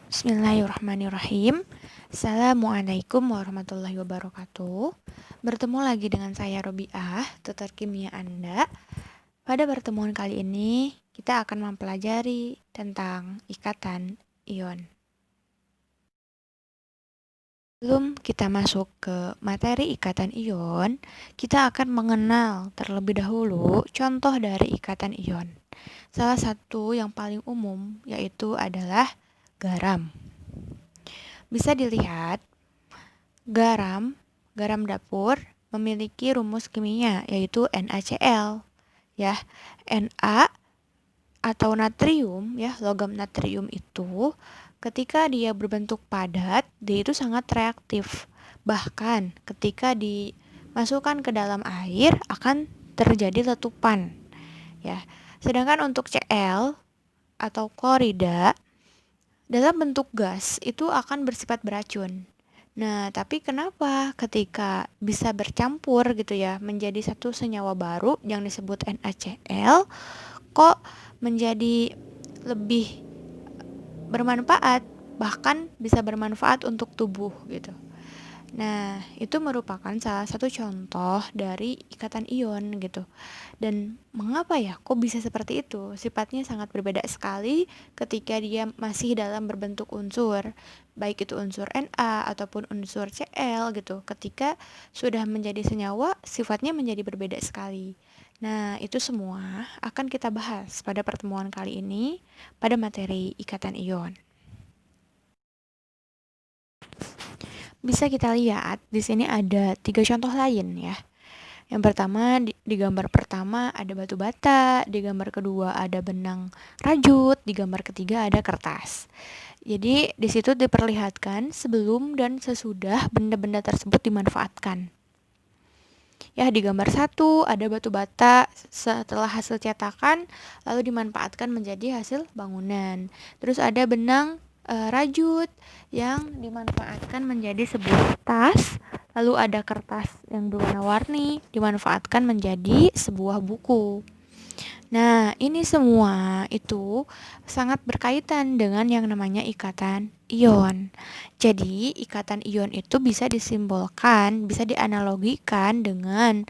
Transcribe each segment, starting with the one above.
Bismillahirrahmanirrahim. Assalamualaikum warahmatullahi wabarakatuh. Bertemu lagi dengan saya Robiah, tutor kimia Anda. Pada pertemuan kali ini, kita akan mempelajari tentang ikatan ion. Sebelum kita masuk ke materi ikatan ion, kita akan mengenal terlebih dahulu contoh dari ikatan ion. Salah satu yang paling umum yaitu adalah garam. Bisa dilihat, garam dapur memiliki rumus kimia yaitu NaCl ya. Na atau natrium ya, logam natrium itu ketika dia berbentuk padat, dia itu sangat reaktif. Bahkan ketika dimasukkan ke dalam air akan terjadi letupan ya. Sedangkan untuk Cl atau klorida dalam bentuk gas itu akan bersifat beracun. Nah, tapi kenapa ketika bisa bercampur gitu ya menjadi satu senyawa baru yang disebut NaCl kok menjadi lebih bermanfaat, bahkan bisa bermanfaat untuk tubuh gitu. Nah, itu merupakan salah satu contoh dari ikatan ion gitu. Dan mengapa ya kok bisa seperti itu? Sifatnya sangat berbeda sekali ketika dia masih dalam berbentuk unsur, baik itu unsur Na ataupun unsur Cl gitu. Ketika sudah menjadi senyawa, sifatnya menjadi berbeda sekali. Nah, itu semua akan kita bahas pada pertemuan kali ini pada materi ikatan ion. Bisa kita lihat di sini ada 3 contoh lain ya. Yang pertama di gambar pertama ada batu bata, di gambar kedua ada benang rajut, di gambar ketiga ada kertas. Jadi di situ diperlihatkan sebelum dan sesudah benda-benda tersebut dimanfaatkan. Ya, di gambar 1 ada batu bata setelah hasil cetakan lalu dimanfaatkan menjadi hasil bangunan. Terus ada benang rajut yang dimanfaatkan menjadi sebuah tas. Lalu ada kertas yang berwarna-warni dimanfaatkan menjadi sebuah buku. Nah, ini semua itu sangat berkaitan dengan yang namanya ikatan ion. Jadi, ikatan ion itu bisa disimbolkan, bisa dianalogikan dengan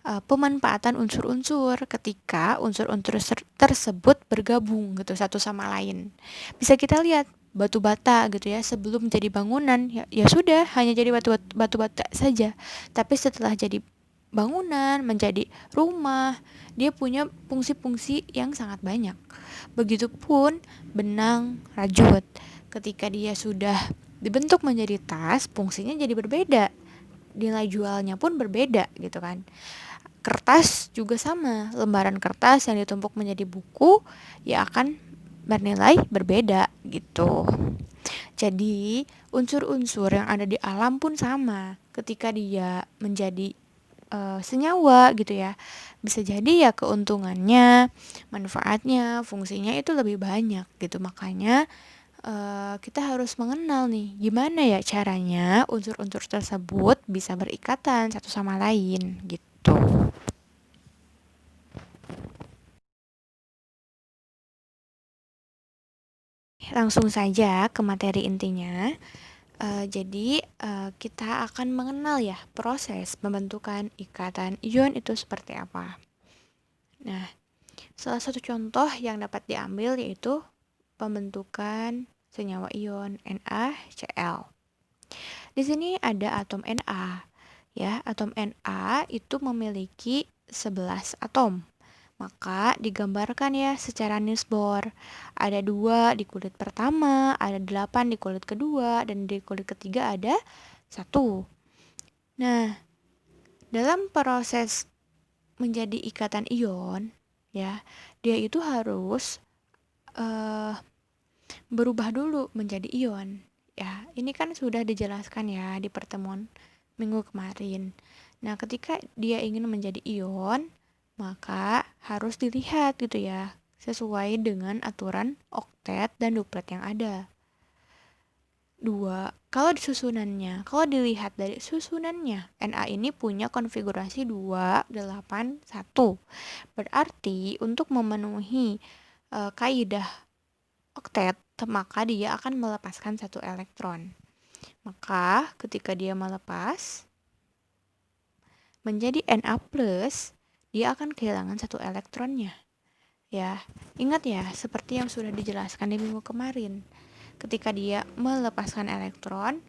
pemanfaatan unsur-unsur ketika unsur-unsur tersebut bergabung gitu satu sama lain. Bisa kita lihat batu bata gitu ya, sebelum jadi bangunan ya sudah hanya jadi batu bata saja. Tapi setelah jadi bangunan, menjadi rumah, dia punya fungsi-fungsi yang sangat banyak. Begitupun benang rajut. Ketika dia sudah dibentuk menjadi tas, fungsinya jadi berbeda. Nilai jualnya pun berbeda gitu kan. Kertas juga sama, lembaran kertas yang ditumpuk menjadi buku ya akan bernilai berbeda gitu. Jadi, unsur-unsur yang ada di alam pun sama. Ketika dia menjadi senyawa gitu ya, bisa jadi ya keuntungannya, manfaatnya, fungsinya itu lebih banyak gitu. Makanya kita harus mengenal nih gimana ya caranya unsur-unsur tersebut bisa berikatan satu sama lain gitu. Langsung saja ke materi intinya. Kita akan mengenal ya proses pembentukan ikatan ion itu seperti apa. Nah, salah satu contoh yang dapat diambil yaitu pembentukan senyawa ion NaCl. Di sini ada atom Na. Ya, atom Na itu memiliki 11 atom. Maka digambarkan ya secara Niels-Bohr. Ada 2 di kulit pertama, ada 8 di kulit kedua, dan di kulit ketiga ada 1. Nah, dalam proses menjadi ikatan ion, ya, dia itu harus berubah dulu menjadi ion. Ya, ini kan sudah dijelaskan ya di pertemuan minggu kemarin. Nah, ketika dia ingin menjadi ion, maka harus dilihat gitu ya, sesuai dengan aturan oktet dan duplet yang ada. 2. Kalau dilihat dari susunannya, Na ini punya konfigurasi 2, 8, 1. Berarti untuk memenuhi kaidah oktet, maka dia akan melepaskan satu elektron. Maka ketika dia melepas menjadi Na+, dia akan kehilangan satu elektronnya. Ya, ingat ya, seperti yang sudah dijelaskan di minggu kemarin. Ketika dia melepaskan elektron,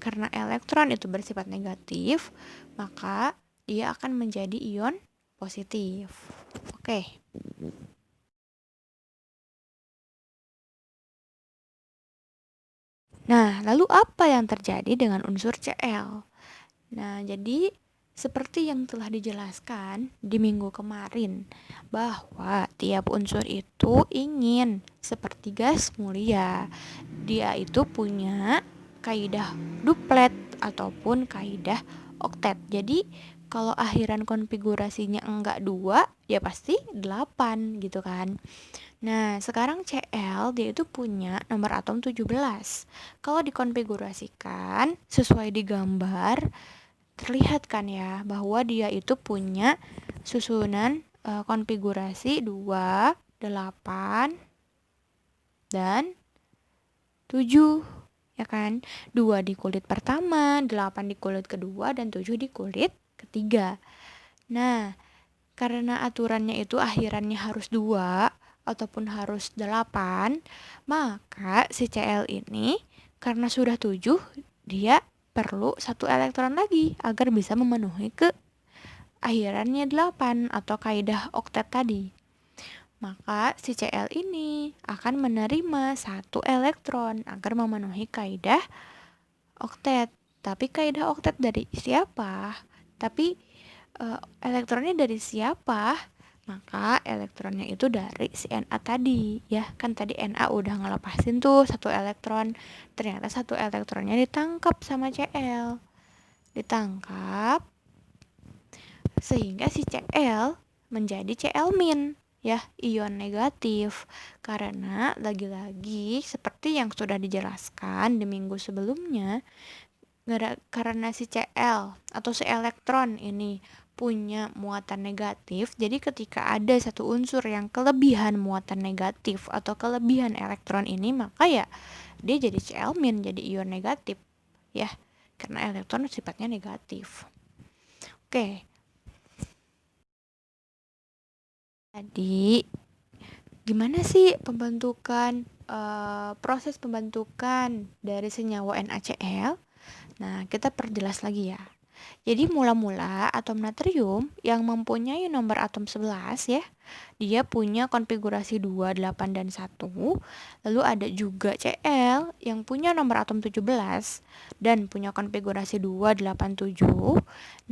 karena elektron itu bersifat negatif, maka dia akan menjadi ion positif. Oke. Nah, lalu apa yang terjadi dengan unsur Cl? Nah, jadi seperti yang telah dijelaskan di minggu kemarin, bahwa tiap unsur itu ingin seperti gas mulia. Dia itu punya kaidah duplet ataupun kaidah oktet. Jadi kalau akhiran konfigurasinya enggak 2, ya pasti 8 gitu kan. Nah, sekarang Cl dia itu punya nomor atom 17. Kalau dikonfigurasikan sesuai di gambar, terlihat kan ya bahwa dia itu punya susunan konfigurasi 2, 8, dan 7, ya kan? 2 di kulit pertama, 8 di kulit kedua, dan 7 di kulit ketiga. Nah, karena aturannya itu akhirannya harus 2 ataupun harus 8, maka si Cl ini karena sudah 7, dia perlu satu elektron lagi agar bisa memenuhi ke akhirannya 8 atau kaidah oktet tadi. Maka si Cl ini akan menerima satu elektron agar memenuhi kaidah oktet. Tapi kaidah oktet dari siapa? Tapi elektronnya dari siapa? Maka elektronnya itu dari si Na tadi, ya. Kan tadi Na udah ngelepasin tuh satu elektron. Ternyata satu elektronnya ditangkap sama Cl. Ditangkap sehingga si Cl menjadi Cl-, ya, ion negatif. Karena lagi-lagi seperti yang sudah dijelaskan di minggu sebelumnya, karena si Cl atau si elektron ini punya muatan negatif, jadi ketika ada satu unsur yang kelebihan muatan negatif atau kelebihan elektron ini, maka ya dia jadi Cl-, jadi ion negatif, ya, karena elektron sifatnya negatif. Oke. Jadi gimana sih proses pembentukan dari senyawa NaCl? Nah, kita perjelas lagi ya. Jadi mula-mula atom natrium yang mempunyai nomor atom 11, ya, dia punya konfigurasi 2, 8, dan 1. Lalu ada juga Cl yang punya nomor atom 17 dan punya konfigurasi 2, 8, 7.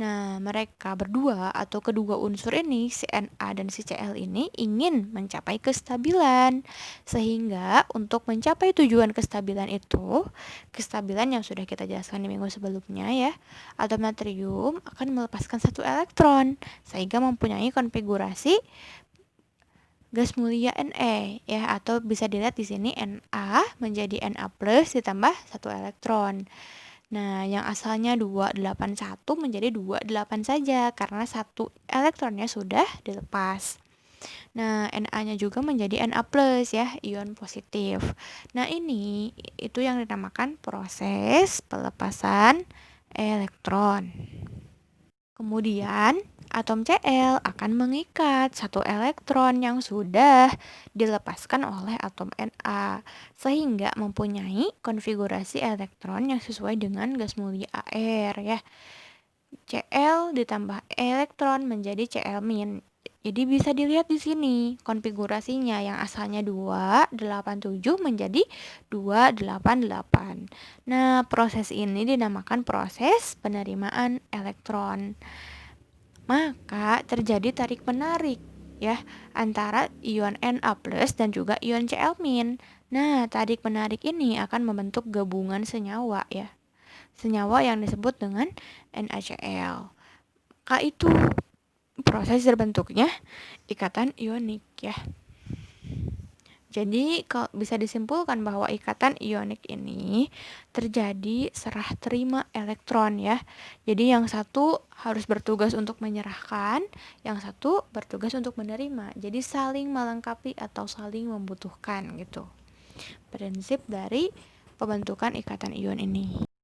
Nah, mereka berdua atau kedua unsur ini, si Na dan si Cl ini, ingin mencapai kestabilan. Sehingga untuk mencapai tujuan kestabilan itu, kestabilan yang sudah kita jelaskan di minggu sebelumnya, ya, atom natrium akan melepaskan satu elektron sehingga mempunyai konfigurasi gas mulia Ne, ya, atau bisa dilihat di sini Na menjadi Na+ ditambah satu elektron. Nah, yang asalnya 281 menjadi 28 saja karena satu elektronnya sudah dilepas. Nah, Na-nya juga menjadi Na+, ya, ion positif. Nah, ini itu yang dinamakan proses pelepasan elektron. Kemudian, atom Cl akan mengikat satu elektron yang sudah dilepaskan oleh atom Na, sehingga mempunyai konfigurasi elektron yang sesuai dengan gas mulia Ar, ya. Cl ditambah elektron menjadi Cl-. Jadi bisa dilihat di sini konfigurasinya yang asalnya 287 menjadi 288. Nah, proses ini dinamakan proses penerimaan elektron. Maka terjadi tarik menarik, ya, antara ion Na+ dan juga ion Cl-. Nah, tarik menarik ini akan membentuk gabungan senyawa, ya. Senyawa yang disebut dengan NaCl. Maka itu proses terbentuknya ikatan ionik, ya. Jadi bisa disimpulkan bahwa ikatan ionik ini terjadi serah terima elektron, ya. Jadi yang satu harus bertugas untuk menyerahkan, yang satu bertugas untuk menerima. Jadi saling melengkapi atau saling membutuhkan gitu. prinsip dari pembentukan ikatan ion ini.